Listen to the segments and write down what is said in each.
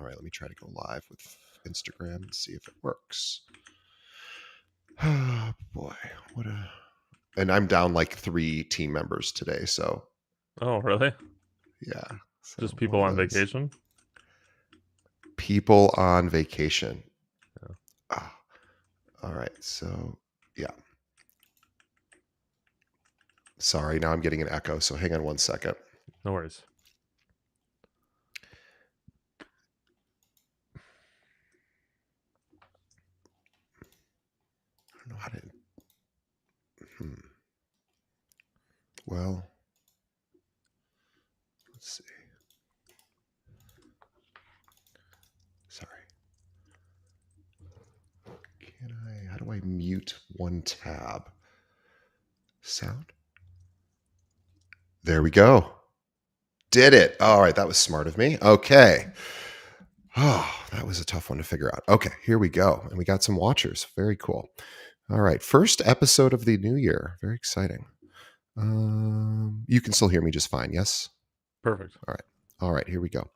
All right, let me try to go live with Instagram and see if it works. Oh boy, and I'm down like 3 team members today, so Oh, really? yeah. So Just people on vacation? People on vacation. Yeah. All right, so yeah. Sorry, now I'm getting an echo, so hang on one second. No worries. I don't know how to. Well, let's see. Sorry. How do I mute one tab? Sound? There we go. Did it. All right, that was smart of me. Okay. Oh, that was a tough one to figure out. Okay, here we go. And we got some watchers. Very cool. All right, first episode of the new year. Very exciting. You can still hear me just fine, yes? Perfect. All right, here we go.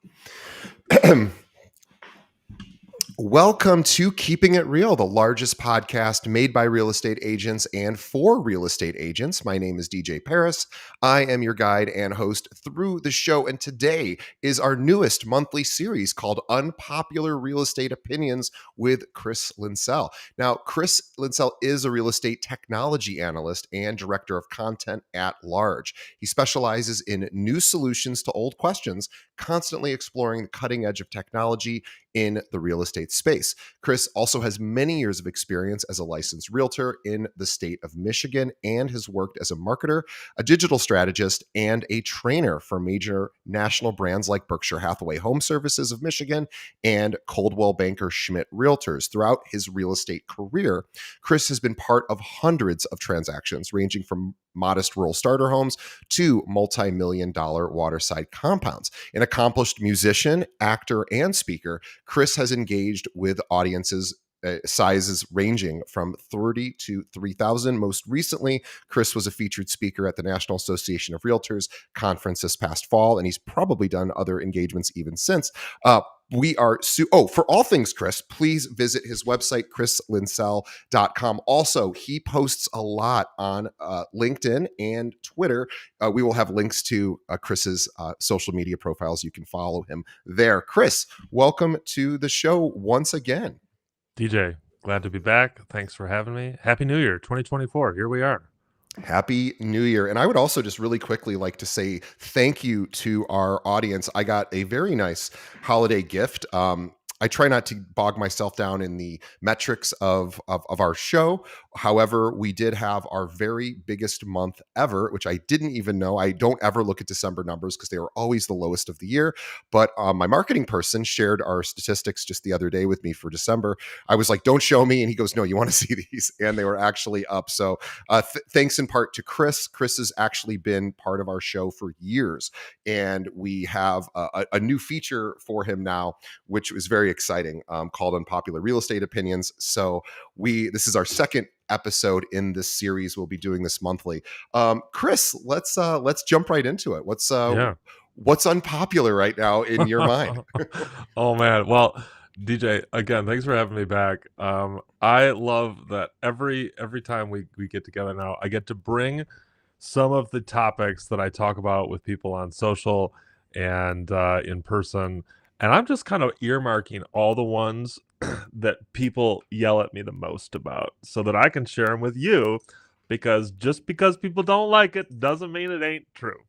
Welcome to Keeping It Real, the largest podcast made by real estate agents and for real estate agents. My name is DJ Paris. I am your guide and host through the show. And today is our newest monthly series called Unpopular Real Estate Opinions with Chris Linsell. Now, Chris Linsell is a real estate technology analyst and director of content at large. He specializes in new solutions to old questions, constantly exploring the cutting edge of technology in the real estate space. Chris also has many years of experience as a licensed realtor in the state of Michigan and has worked as a marketer, a digital strategist, and a trainer for major national brands like Berkshire Hathaway Home Services of Michigan and Coldwell Banker Schmidt Realtors. Throughout his real estate career, Chris has been part of hundreds of transactions ranging from modest rural starter homes to multi-million-dollar waterside compounds. An accomplished musician, actor, and speaker, Chris has engaged with audiences sizes ranging from 30 to 3,000. Most recently, Chris was a featured speaker at the National Association of Realtors conference this past fall, and he's probably done other engagements even since. For all things Chris, please visit his website, chrislinsell.com. Also, he posts a lot on LinkedIn and Twitter. We will have links to Chris's social media profiles. You can follow him there. Chris, welcome to the show once again. DJ, glad to be back. Thanks for having me. Happy New Year, 2024. Here we are. Happy New Year. And I would also just really quickly like to say thank you to our audience. I got a very nice holiday gift. I try not to bog myself down in the metrics of our show. However, we did have our very biggest month ever, which I didn't even know. I don't ever look at December numbers because they were always the lowest of the year. But my marketing person shared our statistics just the other day with me for December. I was like, don't show me. And he goes, no, you want to see these? And they were actually up. So thanks in part to Chris. Chris has actually been part of our show for years. And we have a new feature for him now, which was very exciting, called Unpopular Real Estate Opinions. So this is our second episode in this series. We'll be doing this monthly. Chris, let's jump right into it. What's unpopular right now in your mind? Oh man. Well, DJ, again, thanks for having me back. I love that every time we get together now, I get to bring some of the topics that I talk about with people on social and in person. And I'm just kind of earmarking all the ones that people yell at me the most about so that I can share them with you, because just because people don't like it doesn't mean it ain't true.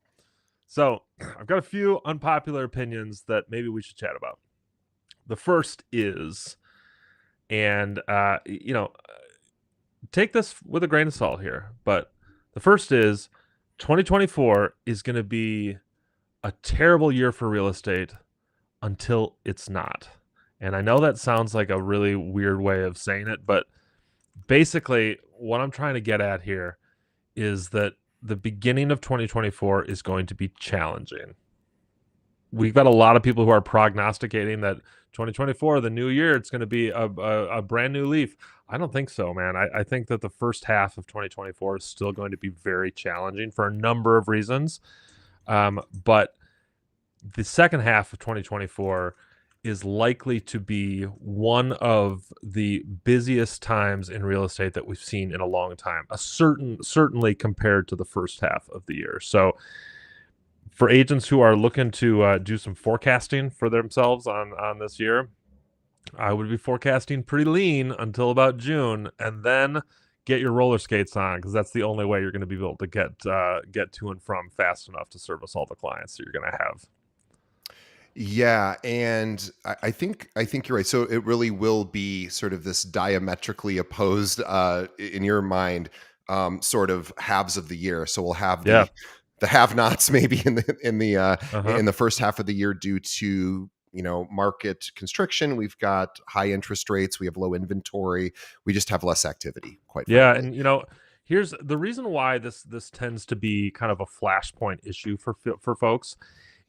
So I've got a few unpopular opinions that maybe we should chat about. The first is, and take this with a grain of salt here, but the first is 2024 is going to be a terrible year for real estate until it's not. And I know that sounds like a really weird way of saying it, but basically what I'm trying to get at here is that the beginning of 2024 is going to be challenging. We've got a lot of people who are prognosticating that 2024, the new year, it's going to be a brand new leaf. I don't think so, man. I think that the first half of 2024 is still going to be very challenging for a number of reasons. But the second half of 2024 is likely to be one of the busiest times in real estate that we've seen in a long time. Certainly compared to the first half of the year. So for agents who are looking to do some forecasting for themselves on this year, I would be forecasting pretty lean until about June, and then get your roller skates on, because that's the only way you're going to be able to get to and from fast enough to service all the clients that you're going to have. Yeah, and I think you're right. So it really will be sort of this diametrically opposed, in your mind, sort of halves of the year. So we'll have Yeah. the have-nots maybe Uh huh. in the first half of the year due to market constriction. We've got high interest rates. We have low inventory. We just have less activity, quite Yeah, frankly. and here's the reason why this tends to be kind of a flashpoint issue for folks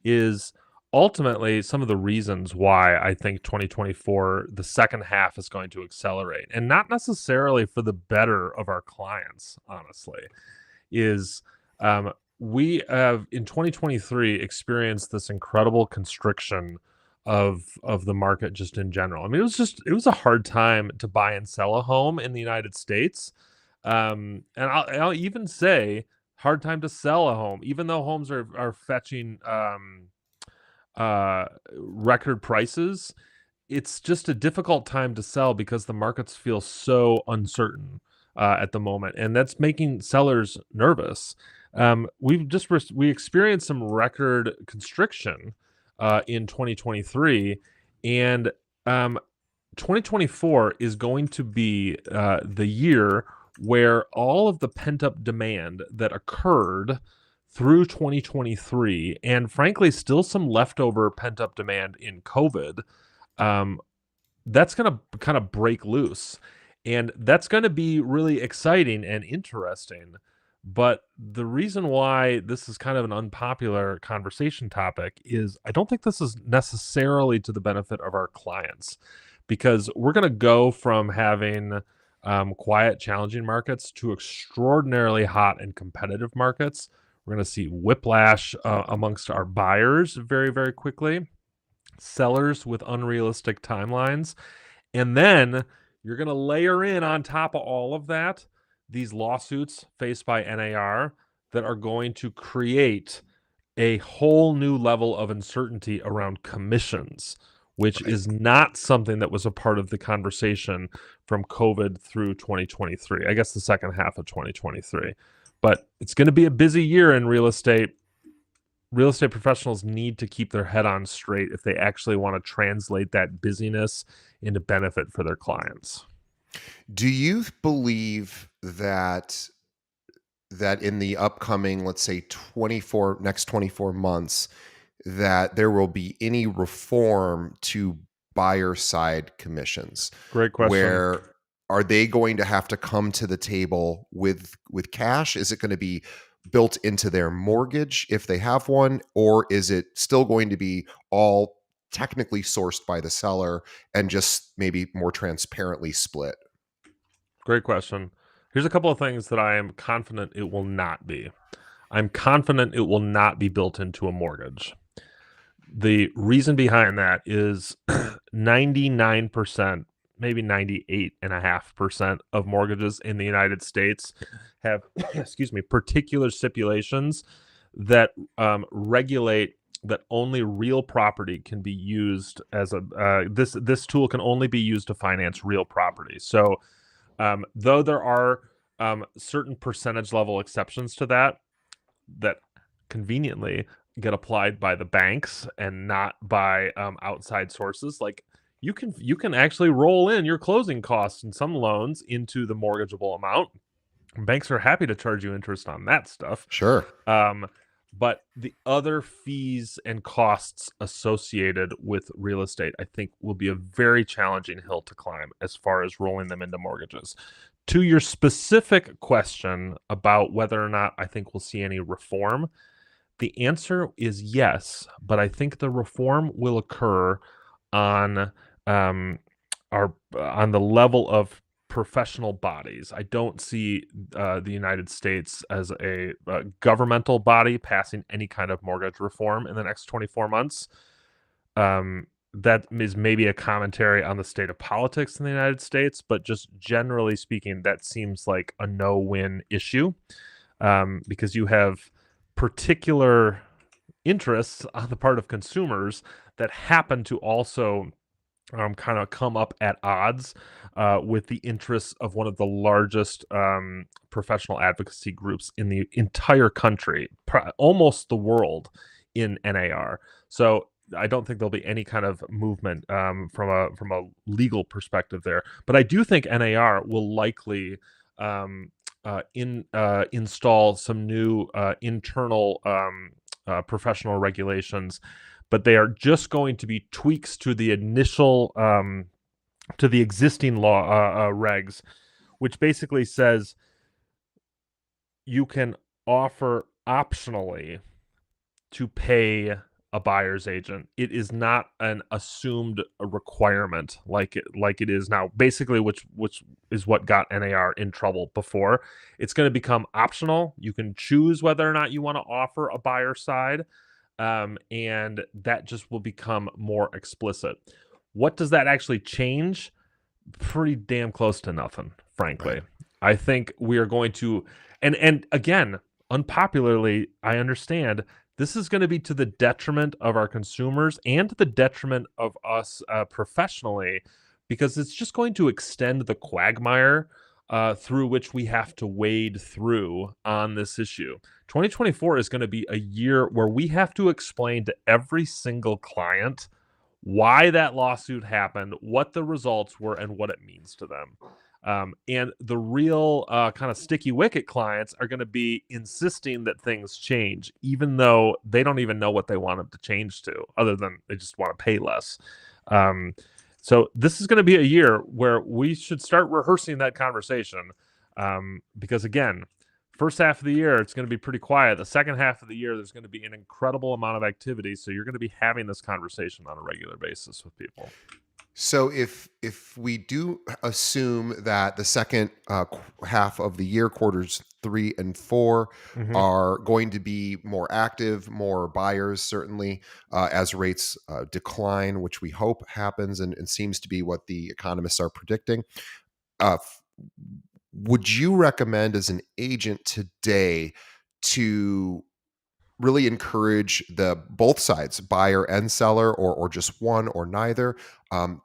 is ultimately some of the reasons why I think 2024, the second half, is going to accelerate, and not necessarily for the better of our clients, honestly, is we have in 2023 experienced this incredible constriction of the market just in general. I mean, it was a hard time to buy and sell a home in the United States. And I'll even say hard time to sell a home, even though homes are fetching uh record prices. It's just a difficult time to sell because the markets feel so uncertain at the moment, and that's making sellers nervous. We experienced some record constriction in 2023, and um, 2024 is going to be the year where all of the pent up demand that occurred through 2023, and frankly, still some leftover pent up demand in COVID, um, that's going to kind of break loose. And that's going to be really exciting and interesting. But the reason why this is kind of an unpopular conversation topic is I don't think this is necessarily to the benefit of our clients, because we're going to go from having quiet, challenging markets to extraordinarily hot and competitive markets. We're going to see whiplash amongst our buyers very, very quickly, sellers with unrealistic timelines. And then you're going to layer in on top of all of that these lawsuits faced by NAR that are going to create a whole new level of uncertainty around commissions, which Right. is not something that was a part of the conversation from COVID through 2023. I guess the second half of 2023. But it's going to be a busy year in real estate. Real estate professionals need to keep their head on straight if they actually want to translate that busyness into benefit for their clients. Do you believe that in the upcoming, let's say, next 24 months, that there will be any reform to buyer side commissions? Great question. Where are they going to have to come to the table with cash? Is it going to be built into their mortgage if they have one, or is it still going to be all technically sourced by the seller and just maybe more transparently split? Great question. Here's a couple of things that I am confident it will not be. I'm confident it will not be built into a mortgage. The reason behind that is 99%, maybe 98.5% of mortgages in the United States have, excuse me, particular stipulations that regulate that only real property can be used as a this tool can only be used to finance real property. So though there are certain percentage level exceptions to that conveniently get applied by the banks and not by outside sources, like you can actually roll in your closing costs in some loans into the mortgageable amount. Banks are happy to charge you interest on that stuff. Sure. um, but the other fees and costs associated with real estate, I think, will be a very challenging hill to climb as far as rolling them into mortgages. To your specific question about whether or not I think we'll see any reform, the answer is yes, but I think the reform will occur on um, on the level of professional bodies. I don't see the United States as a governmental body passing any kind of mortgage reform in the next 24 months. that is maybe a commentary on the state of politics in the United States, but just generally speaking, that seems like a no-win issue, because you have particular interests on the part of consumers that happen to also kind of come up at odds with the interests of one of the largest professional advocacy groups in the entire country, almost the world, in NAR. So I don't think there'll be any kind of movement from a legal perspective there. But I do think NAR will likely install some new internal professional regulations, but they are just going to be tweaks to the initial to the existing law regs, which basically says you can offer optionally to pay a buyer's agent. It is not an assumed requirement like it is now. Basically, which is what got NAR in trouble before. It's going to become optional. You can choose whether or not you want to offer a buyer side, and that just will become more explicit. What does that actually change? Pretty damn close to nothing, frankly. Right. I think we are going to, and again, unpopularly, I understand this is going to be to the detriment of our consumers and to the detriment of us professionally, because it's just going to extend the quagmire through which we have to wade through on this issue. 2024 is going to be a year where we have to explain to every single client why that lawsuit happened, what the results were, and what it means to them. And the real kind of sticky wicket clients are going to be insisting that things change, even though they don't even know what they want them to change to, other than they just want to pay less. So this is going to be a year where we should start rehearsing that conversation, because again, first half of the year, it's going to be pretty quiet. The second half of the year, there's going to be an incredible amount of activity. So you're going to be having this conversation on a regular basis with people. So if we do assume that the second half of the year, quarters 3 and 4, Mm-hmm. are going to be more active, more buyers certainly, as rates decline, which we hope happens and seems to be what the economists are predicting. Would you recommend as an agent today to really encourage the both sides, buyer and seller, or just one or neither,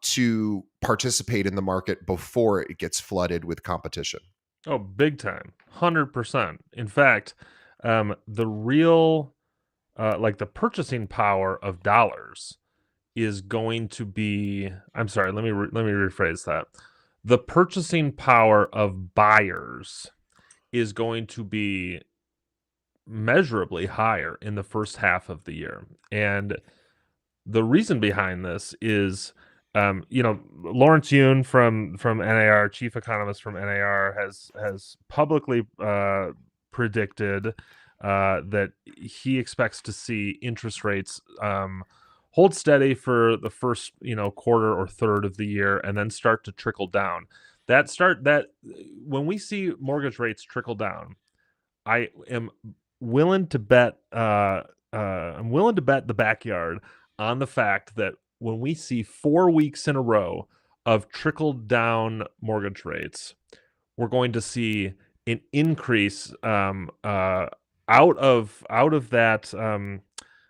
to participate in the market before it gets flooded with competition? Oh, big time. 100%. In fact, the real, like the purchasing power of dollars is going to be, I'm sorry, let me rephrase that. The purchasing power of buyers is going to be measurably higher in the first half of the year. And the reason behind this is, Lawrence Yun from NAR, chief economist from NAR, has publicly predicted that he expects to see interest rates hold steady for the first quarter or third of the year, and then start to trickle down. That when we see mortgage rates trickle down, I am willing to bet. I'm willing to bet the backyard on the fact that when we see 4 weeks in a row of trickled down mortgage rates, we're going to see an increase out of that,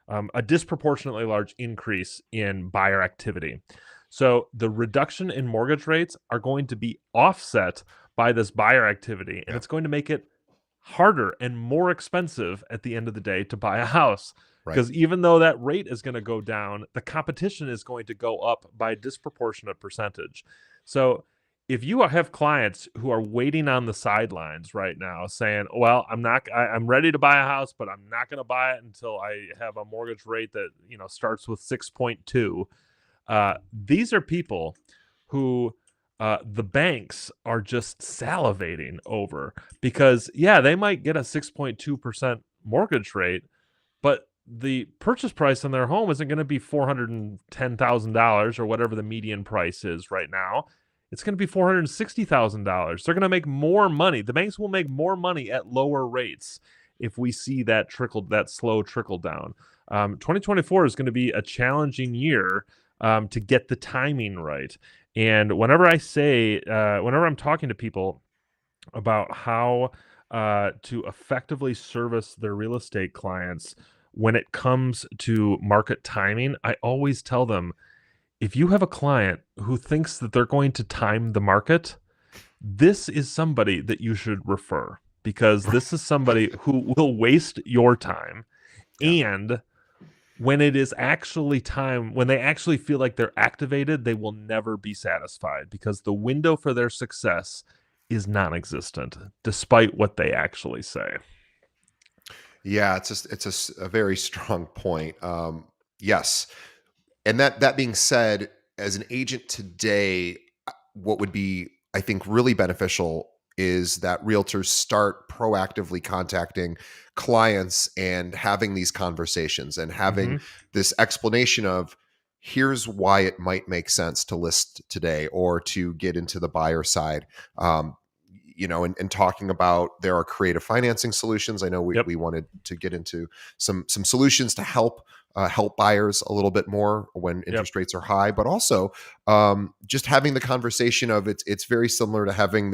a disproportionately large increase in buyer activity. So the reduction in mortgage rates are going to be offset by this buyer activity, and Yeah. it's going to make it harder and more expensive at the end of the day to buy a house, Right. because even though that rate is going to go down, the competition is going to go up by a disproportionate percentage. So if you have clients who are waiting on the sidelines right now saying, well, I'm ready to buy a house, but I'm not going to buy it until I have a mortgage rate that starts with 6.2, these are people who the banks are just salivating over, because they might get a 6.2% mortgage rate, but the purchase price on their home isn't going to be $410,000 or whatever the median price is right now. It's going to be $460,000. They're going to make more money. The banks will make more money at lower rates if we see that slow trickle down. 2024 is going to be a challenging year, to get the timing right. And whenever whenever I'm talking to people about how to effectively service their real estate clients when it comes to market timing, I always tell them, if you have a client who thinks that they're going to time the market, this is somebody that you should refer, because this is somebody who will waste your time. Yeah. And when it is actually time, when they actually feel like they're activated, they will never be satisfied, because the window for their success is non-existent, despite what they actually say. Yeah, it's a very strong point. Yes, and that being said, as an agent today, what would be, I think, really beneficial is that realtors start proactively contacting clients and having these conversations and having Hmm. this explanation of, here's why it might make sense to list today or to get into the buyer side. And talking about, there are creative financing solutions. I know we, Yep. we wanted to get into some solutions to help buyers a little bit more when Yep. interest rates are high, but also just having the conversation of, it's very similar to having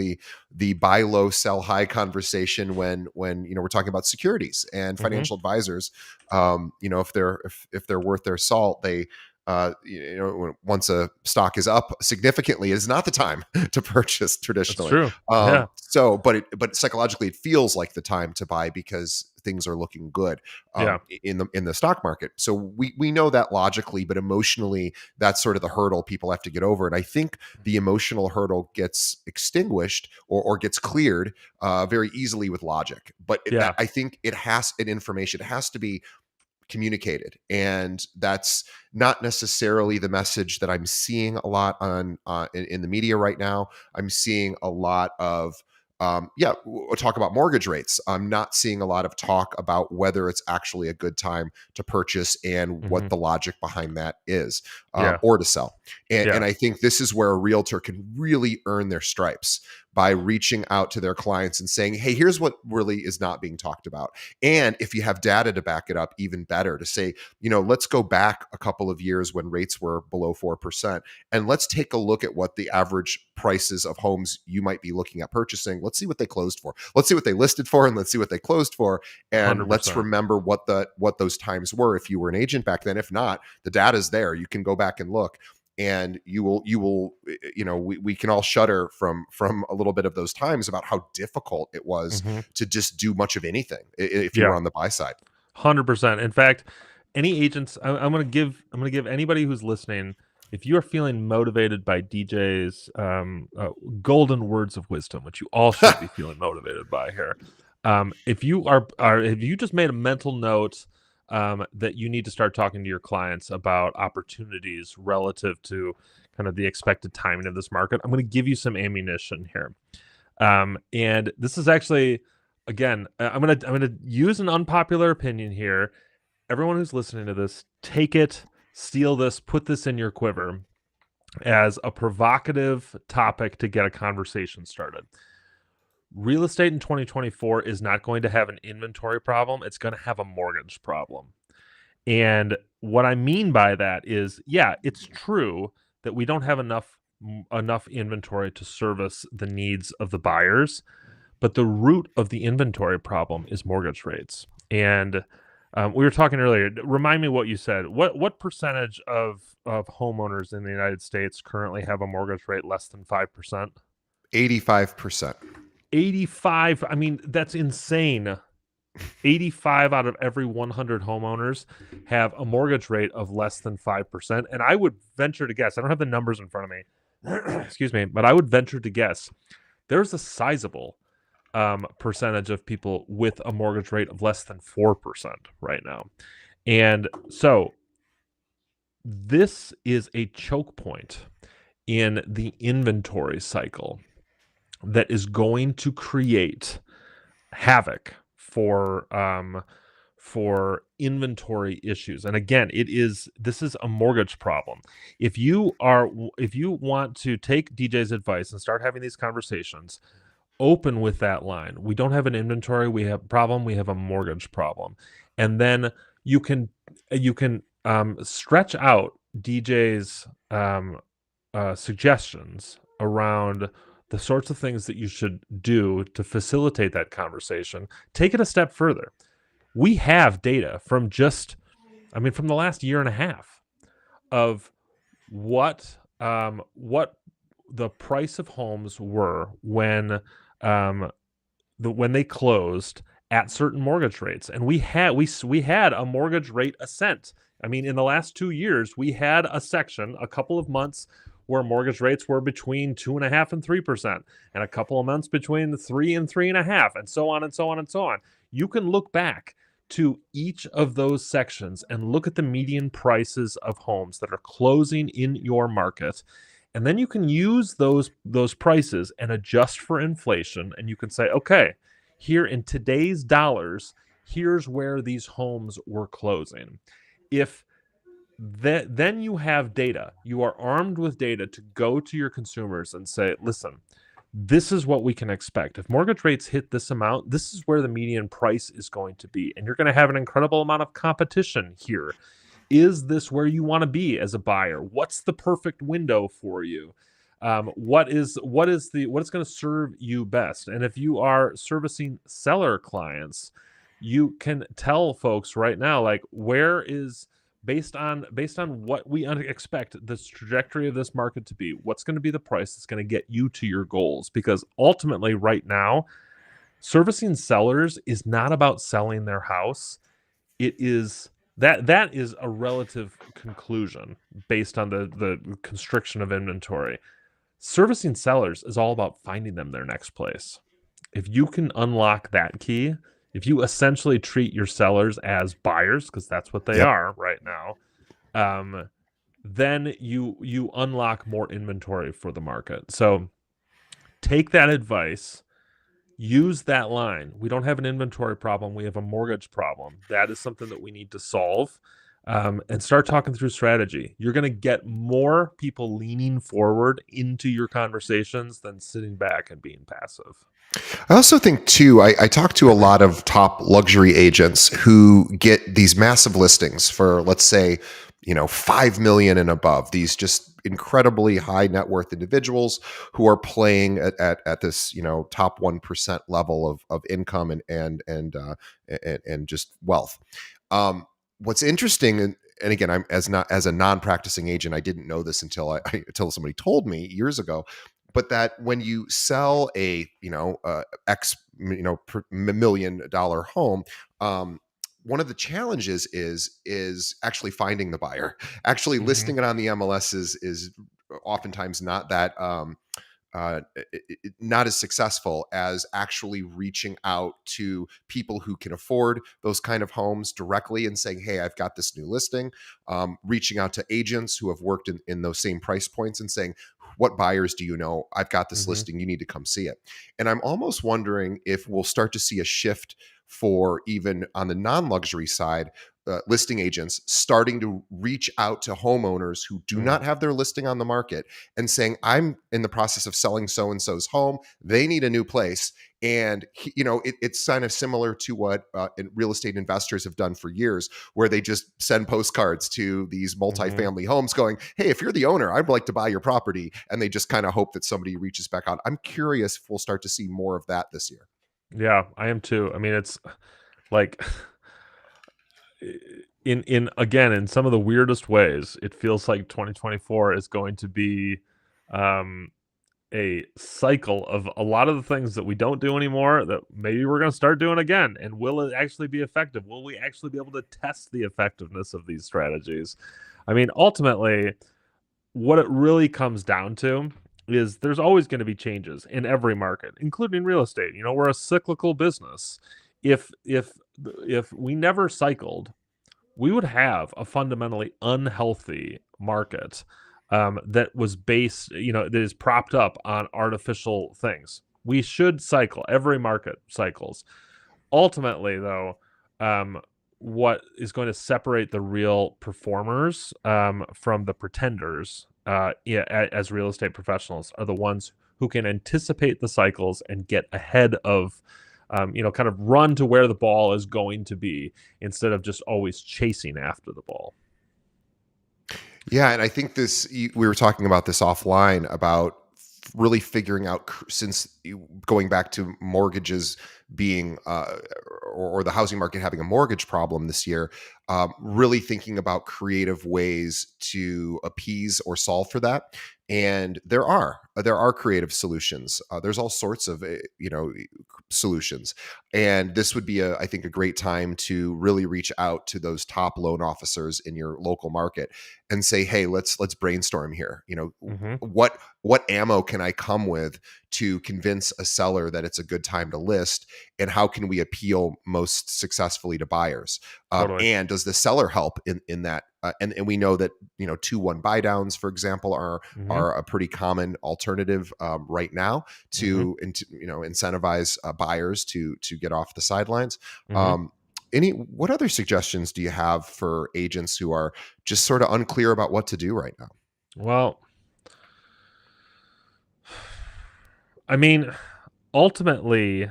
the buy low sell high conversation when we're talking about securities and Hmm. financial advisors. If they're worth their salt, they once a stock is up significantly, is not the time to purchase That's traditionally. true. Yeah. But psychologically, it feels like the time to buy because things are looking good Yeah. in the stock market. So we know that logically, but emotionally, that's sort of the hurdle people have to get over. And I think the emotional hurdle gets extinguished or gets cleared very easily with logic. But Yeah. I think it has an information. It has to be communicated, and that's not necessarily the message that I'm seeing a lot on in the media right now. I'm seeing a lot of we'll talk about mortgage rates. I'm not seeing a lot of talk about whether it's actually a good time to purchase and Hmm. what the logic behind that is, Yeah. or to sell. And Yeah. I think this is where a realtor can really earn their stripes, by reaching out to their clients and saying, hey, here's what really is not being talked about. And if you have data to back it up, even better, to say, let's go back a couple of years when rates were below 4%, and let's take a look at what the average prices of homes you might be looking at purchasing. Let's see what they closed for. Let's see what they listed for, and let's see what they closed for. And let's 100%. remember what those times were if you were an agent back then. If not, the data's there. You can go back and look, and we can all shudder from a little bit of those times about how difficult it was Hmm. to just do much of anything if you were Yeah. on the buy side. 100%. In fact, any agents, I'm gonna give anybody who's listening, if you are feeling motivated by DJ's golden words of wisdom, which you all should be feeling motivated by here, if you just made a mental note that you need to start talking to your clients about opportunities relative to kind of the expected timing of this market, I'm going to give you some ammunition here. And this is actually, again, I'm gonna use an unpopular opinion here. Everyone who's listening to this, take it, steal this, put this in your quiver as a provocative topic to get a conversation started. Real estate in 2024 is not going to have an inventory problem. It's going to have a mortgage problem. And what I mean by that is, yeah, it's true that we don't have enough inventory to service the needs of the buyers, but the root of the inventory problem is mortgage rates. And we were talking earlier. Remind me what you said. What percentage of homeowners in the United States currently have a mortgage rate less than 5%? 85%. 85. I mean, that's insane. 85 out of every 100 homeowners have a mortgage rate of less than 5%. And I would venture to guess, I don't have the numbers in front of me, excuse me, but I would venture to guess there's a sizable percentage of people with a mortgage rate of less than 4% right now. And so this is a choke point in the inventory cycle that is going to create havoc for inventory issues. And again, this is a mortgage problem. If you want to take DJ's advice and start having these conversations, open with that line. We don't have an inventory, we have a problem, we have a mortgage problem. And then you can stretch out DJ's suggestions around the sorts of things that you should do to facilitate that conversation, take it a step further. We have data from from the last year and a half of what the price of homes were um, when they closed at certain mortgage rates, and we had a mortgage rate ascent. I mean, in the last 2 years, we had a couple of months where mortgage rates were between 2.5% and 3%, and a couple of months between 3% and 3.5%, and so on and so on and so on. You can look back to each of those sections and look at the median prices of homes that are closing in your market, and then you can use those prices and adjust for inflation, and you can say, okay, here in today's dollars, here's where these homes were closing. If that, then you have data, you are armed with data to go to your consumers and say, listen, this is what we can expect. If mortgage rates hit this amount, this is where the median price is going to be, and you're going to have an incredible amount of competition here. Is this where you want to be as a buyer? What's the perfect window for you? What is going to serve you best? And if you are servicing seller clients, you can tell folks right now, like, where is, based on what we expect this trajectory of this market to be, what's going to be the price that's going to get you to your goals? Because ultimately, right now, servicing sellers is not about selling their house. It is that is a relative conclusion based on the constriction of inventory. Servicing sellers is all about finding them their next place. If you can unlock that key, if you essentially treat your sellers as buyers, because that's what they Yep. are right now, then you unlock more inventory for the market. So take that advice. Use that line. We don't have an inventory problem. We have a mortgage problem. That is something that we need to solve, and start talking through strategy. You're going to get more people leaning forward into your conversations than sitting back and being passive. I also think too, I talk to a lot of top luxury agents who get these massive listings for, let's say, 5 million and above, these just incredibly high net worth individuals who are playing at this, top 1% level of income and just wealth. What's interesting, and again, I'm as a non-practicing agent, I didn't know this until somebody told me years ago, but that when you sell a x per $1 million home, one of the challenges is actually finding the buyer. Actually Mm-hmm. listing it on the MLS is oftentimes not that not as successful as actually reaching out to people who can afford those kind of homes directly and saying, hey, I've got this new listing. Reaching out to agents who have worked in those same price points and saying, what buyers do you know? I've got this Mm-hmm. listing. You need to come see it. And I'm almost wondering if we'll start to see a shift for, even on the non-luxury side, listing agents starting to reach out to homeowners who do Mm. not have their listing on the market and saying, I'm in the process of selling so-and-so's home. They need a new place. And it's kind of similar to what real estate investors have done for years, where they just send postcards to these Mm-hmm. multifamily homes going, hey, if you're the owner, I'd like to buy your property. And they just kind of hope that somebody reaches back out. I'm curious if we'll start to see more of that this year. Yeah, I am too. I mean, it's like, in some of the weirdest ways, it feels like 2024 is going to be um a cycle of a lot of the things that we don't do anymore that maybe we're going to start doing again. And will it actually be effective? Will we actually be able to test the effectiveness of these strategies? I mean, ultimately, what it really comes down to is there's always going to be changes in every market, including real estate. We're a cyclical business. If we never cycled, we would have a fundamentally unhealthy market, that was based, that is propped up on artificial things. We should cycle. Every market cycles. Ultimately, though, what is going to separate the real performers, from the pretenders, as real estate professionals, are the ones who can anticipate the cycles and get ahead of, kind of run to where the ball is going to be instead of just always chasing after the ball. Yeah, and I think we were talking about this offline about really figuring out going back to mortgages being or the housing market having a mortgage problem this year, really thinking about creative ways to appease or solve for that. And there are creative solutions. There's all sorts of solutions, and this would be I think a great time to really reach out to those top loan officers in your local market and say, hey, let's brainstorm here. Mm-hmm. What ammo can I come with to convince a seller that it's a good time to list, and how can we appeal most successfully to buyers? Totally. And does the seller help in that? And we know that 2-1 buy downs, for example, Mm-hmm. are a pretty common alternative right now Mm-hmm. to incentivize buyers to get off the sidelines. Mm-hmm. Um, what other suggestions do you have for agents who are just sort of unclear about what to do right now? Well, I mean, ultimately,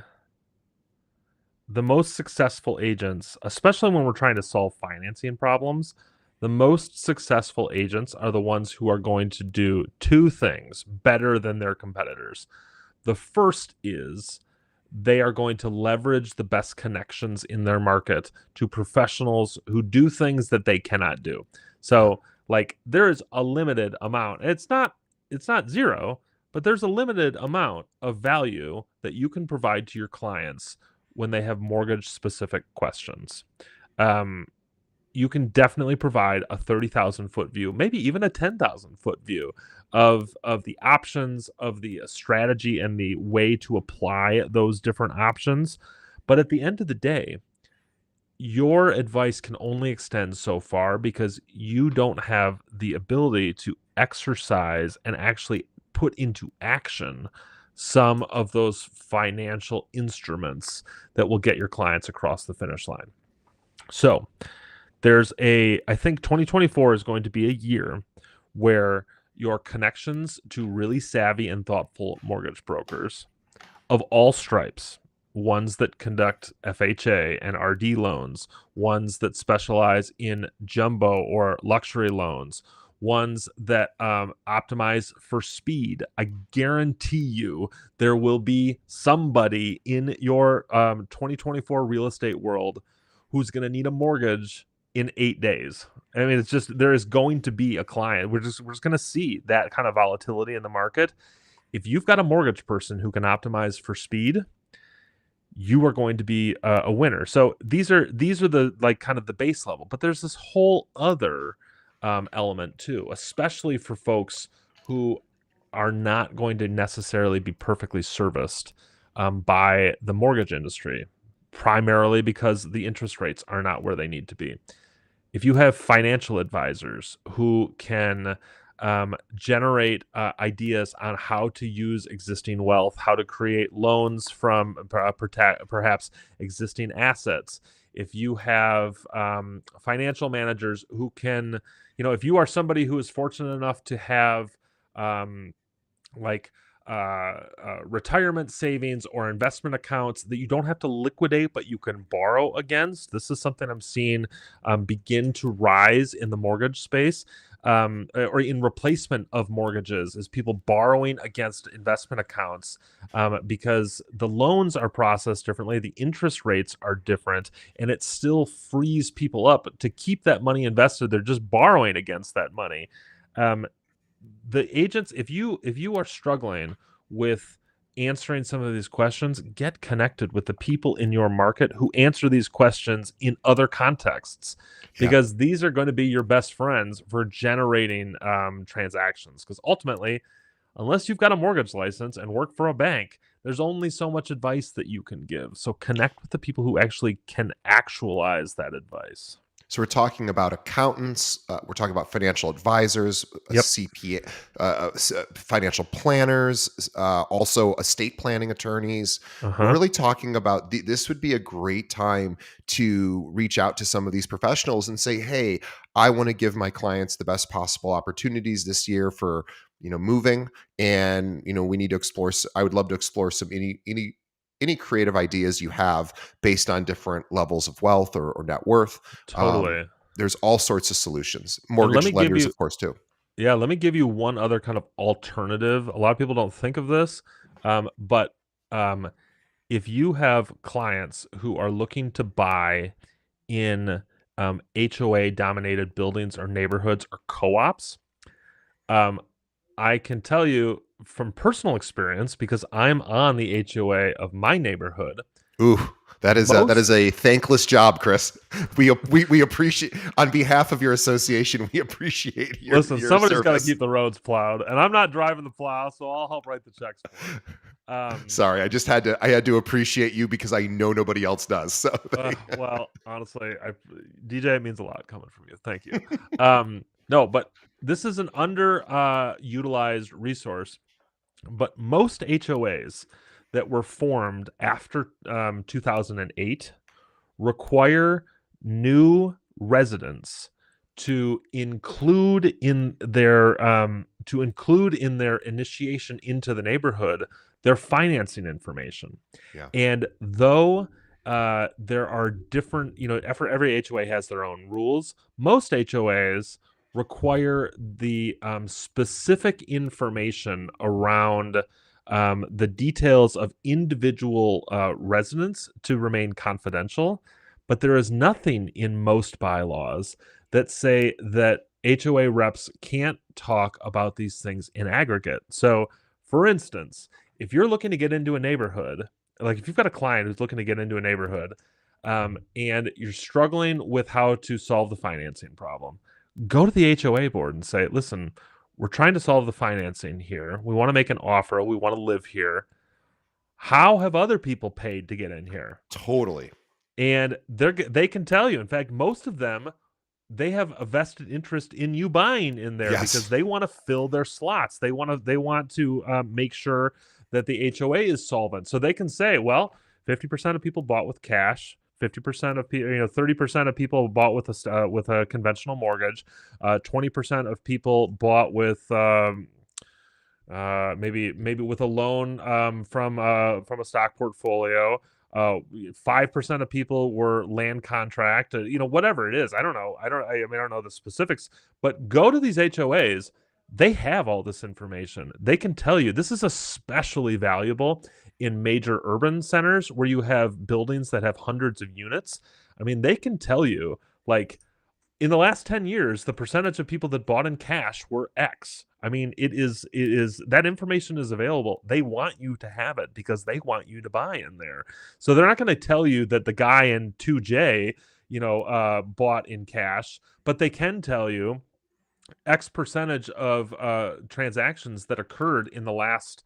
the most successful agents, especially when we're trying to solve financing problems, the most successful agents are the ones who are going to do two things better than their competitors. The first is they are going to leverage the best connections in their market to professionals who do things that they cannot do. Yeah. So, like, there is a limited amount. It's not zero, but there's a limited amount of value that you can provide to your clients when they have mortgage specific questions. Um, you can definitely provide a 30,000-foot view, maybe even a 10,000-foot view of the options, of the strategy and the way to apply those different options. But at the end of the day, your advice can only extend so far because you don't have the ability to exercise and actually put into action some of those financial instruments that will get your clients across the finish line. So, I think 2024 is going to be a year where your connections to really savvy and thoughtful mortgage brokers of all stripes, ones that conduct FHA and RD loans, ones that specialize in jumbo or luxury loans, ones that optimize for speed. I guarantee you there will be somebody in your 2024 real estate world who's going to need a mortgage in 8 days. I mean, it's just there is going to be a client. We're just going to see that kind of volatility in the market. If you've got a mortgage person who can optimize for speed, you are going to be a winner. So these are the like kind of the base level, but there's this whole other element too, especially for folks who are not going to necessarily be perfectly serviced by the mortgage industry, primarily because the interest rates are not where they need to be. If you have financial advisors who can generate ideas on how to use existing wealth, how to create loans from perhaps existing assets, if you have financial managers who can, if you are somebody who is fortunate enough to have um, like retirement savings or investment accounts that you don't have to liquidate, but you can borrow against. This is something I'm seeing begin to rise in the mortgage space. Or in replacement of mortgages, is people borrowing against investment accounts because the loans are processed differently, the interest rates are different, and it still frees people up to keep that money invested. They're just borrowing against that money. Um, the agents, if you are struggling with answering some of these questions, get connected with the people in your market who answer these questions in other contexts, Yeah. because these are going to be your best friends for generating transactions, because ultimately, unless you've got a mortgage license and work for a bank, there's only so much advice that you can give. So connect with the people who actually can actualize that advice. So we're talking about accountants, we're talking about financial advisors, Yep. CPA, financial planners, also estate planning attorneys. We're Uh-huh. really talking about this would be a great time to reach out to some of these professionals and say, "Hey, I want to give my clients the best possible opportunities this year for moving, and we need to explore. I would love to explore some any creative ideas you have based on different levels of wealth or net worth. Um, Totally. there's all sorts of solutions. And let Mortgage me give lenders, you of course, too. Yeah, let me give you one other kind of alternative. A lot of people don't think of this, but um, if you have clients who are looking to buy in HOA dominated buildings or neighborhoods or co-ops, um, I can tell you from personal experience because I'm on the HOA of my neighborhood. Ooh, that is Most a thankless job, Chris. We appreciate, on behalf of your association, we appreciate Listen, your somebody's got to service. keep the roads plowed, and I'm not driving the plow, so I'll help write the checks for it. Sorry, I had to appreciate you because I know nobody else does. So Well, honestly, DJ, it means a lot coming from you. Thank you. No, but this is an utilized resource. But most HOAs that were formed after 2008 require new residents to include in their initiation into the neighborhood their financing information. yeah, And though there are different, every HOA has their own rules. Most HOAs require the specific information around the details of individual residents to remain confidential. But there is nothing in most bylaws that say that HOA reps can't talk about these things in aggregate. So, for instance, if you're looking to get into a neighborhood, like if you've got a client who's looking to get into a neighborhood, and you're struggling with how to solve the financing problem, go to the HOA board and say, listen, we're trying to solve the financing here. We want to make an offer. We want to live here. How have other people paid to get in here? totally. And they can tell you. In fact, most of them, they have a vested interest in you buying in there because Yes, they want to fill their slots. They want to make sure that the HOA is solvent. So they can say, well, 50% of people bought with cash. 50% of people, 30% of people bought with a conventional mortgage. 20% of people bought with maybe with a loan from a stock portfolio. 5% of people were land contract. Whatever it is. I don't know. I mean, I don't know the specifics. But go to these HOAs. They have all this information. They can tell you this is especially valuable in major urban centers where you have buildings that have hundreds of units. I mean, they can tell you like in the last 10 years, the percentage of people that bought in cash were X. I mean, it is that information is available. They want you to have it because they want you to buy in there. So they're not going to tell you that the guy in 2J, bought in cash, but they can tell you X percentage of transactions that occurred in the last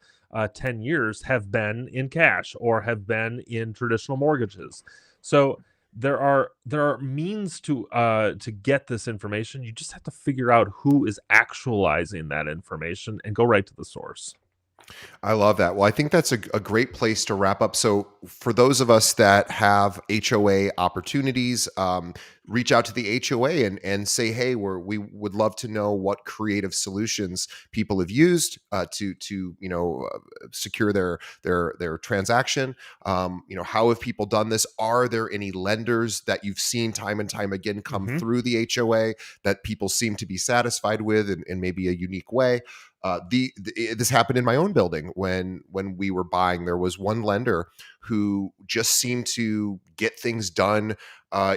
10 years have been in cash or have been in traditional mortgages. So there are means to get this information. You just have to figure out who is actualizing that information and go right to the source. I love that. Well, I think that's a great place to wrap up. So, for those of us that have HOA opportunities, reach out to the HOA and say, "Hey, we would love to know what creative solutions people have used to secure their transaction. How have people done this? Are there any lenders that you've seen time and time again come Mm-hmm. through the HOA that people seem to be satisfied with in maybe a unique way?" This happened in my own building when we were buying. There was one lender who just seemed to get things done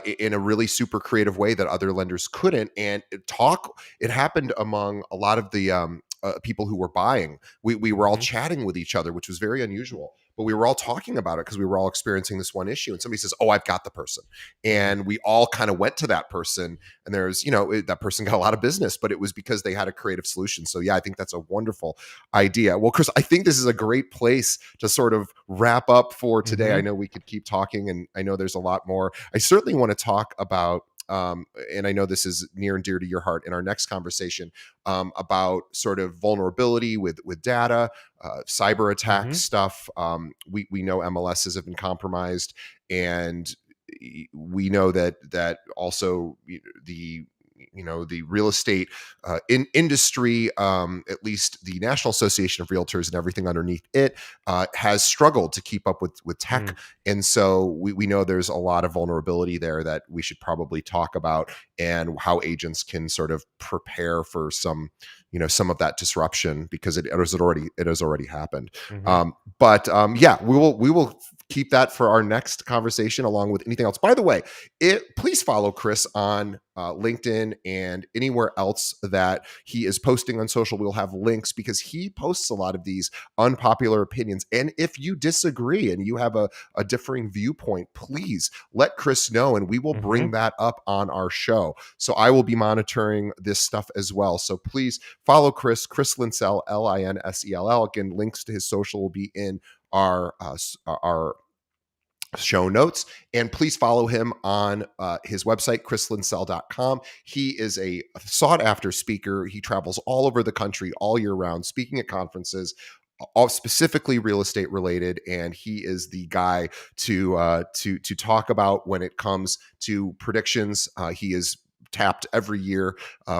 in a really super creative way that other lenders couldn't. And it happened among a lot of the people who were buying. We were all Mm-hmm. chatting with each other, which was very unusual. But we were all talking about it because we were all experiencing this one issue. And somebody says, "Oh, I've got the person," Mm-hmm. and we all kind of went to that person. And that person got a lot of business, but it was because they had a creative solution. So yeah, I think that's a wonderful idea. Well, Chris, I think this is a great place to sort of wrap up for today. Mm-hmm. I know we could keep talking, and I know there's a lot more. I certainly want to talk about, and I know this is near and dear to your heart in our next conversation, about sort of vulnerability with data, cyber attack Mm-hmm. stuff. We know MLSs have been compromised, and we know that also the the real estate industry, at least the National Association of Realtors and everything underneath it, has struggled to keep up with tech. Mm. And so we know there's a lot of vulnerability there that we should probably talk about, and how agents can sort of prepare for some of that disruption, because it has already happened. Hmm. But we will keep that for our next conversation, along with anything else. By the way, please follow Chris on LinkedIn and anywhere else that he is posting on social. We'll have links, because he posts a lot of these unpopular opinions. And if you disagree and you have a differing viewpoint, please let Chris know, and we will Hmm. bring that up on our show. So I will be monitoring this stuff as well. So please follow Chris Linsell, Linsell. Again, links to his social will be in our show notes. And please follow him on his website, chrislinsell.com. He is a sought after speaker. He travels all over the country all year round, speaking at conferences, all specifically real estate related, and he is the guy to talk about when it comes to predictions. He is tapped every year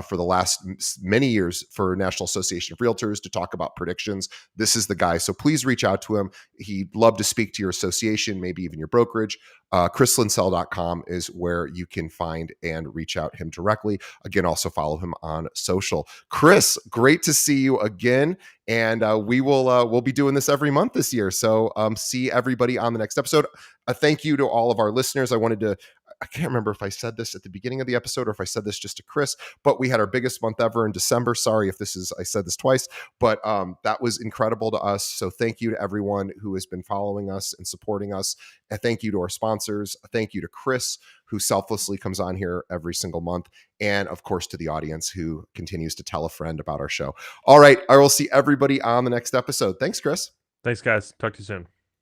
for the last many years for National Association of Realtors to talk about predictions. This is the guy. So please reach out to him. He'd love to speak to your association, maybe even your brokerage. chrislinsell.com is where you can find and reach out him directly. Again, also follow him on social. Chris, great to see you again. And we'll be doing this every month this year. So see everybody on the next episode. A thank you to all of our listeners. I can't remember if I said this at the beginning of the episode or if I said this just to Chris, but we had our biggest month ever in December. Sorry if I said this twice, but that was incredible to us. So thank you to everyone who has been following us and supporting us. And thank you to our sponsors. A thank you to Chris, who selflessly comes on here every single month. And of course, to the audience who continues to tell a friend about our show. All right. I will see everybody on the next episode. Thanks, Chris. Thanks, guys. Talk to you soon.